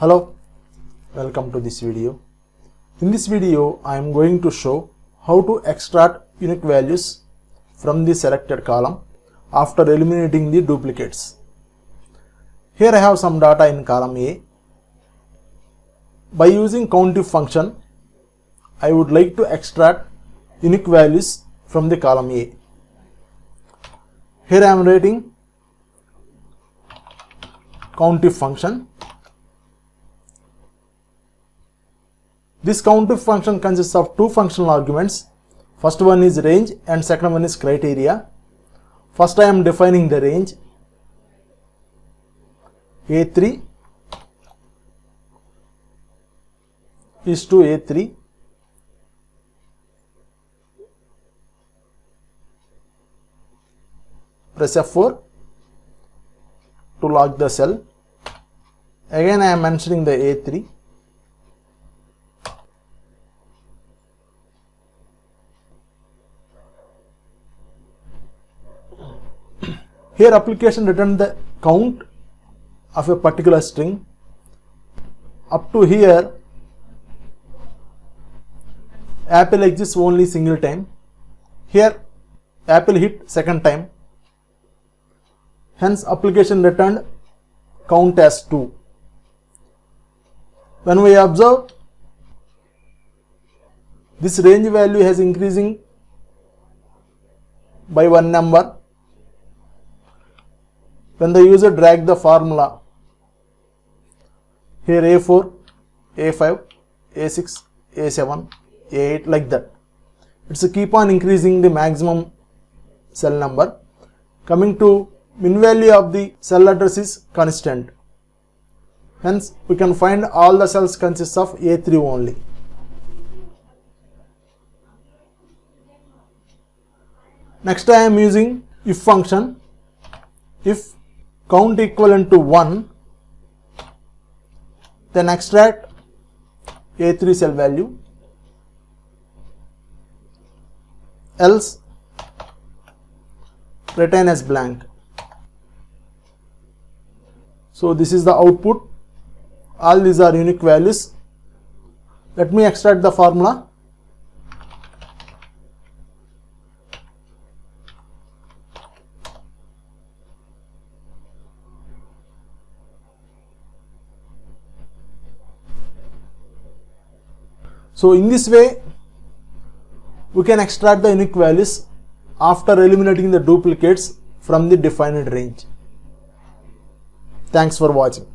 Hello, welcome to this video. In this video, I am going to show how to extract unique values from the selected column after eliminating the duplicates. Here I have some data in column A. By using COUNTIF function, I would like to extract unique values from the column A. Here I am writing COUNTIF function. This COUNTIF function consists of two functional arguments. First one is range and second one is criteria. First I am defining the range A3 is to A3 . Press F4 to lock the cell. Again I am mentioning the A3. Here application return the count of a particular string. Up to here apple exists only single time. Here apple hit second time. Hence application returned count as 2. When we observe, this range value has increasing by one number. When the user drag the formula, here A4, A5, A6, A7, A8 like that, it's a keep on increasing the maximum cell number. Coming to min value of the cell address is constant. Hence we can find all the cells consist of A3 only. Next I am using if function. If count equivalent to 1, then extract A3 cell value, else retain as blank. So this is the output. All these are unique values. Let me extract the formula. So in this way, we can extract the unique values after eliminating the duplicates from the defined range. Thanks for watching.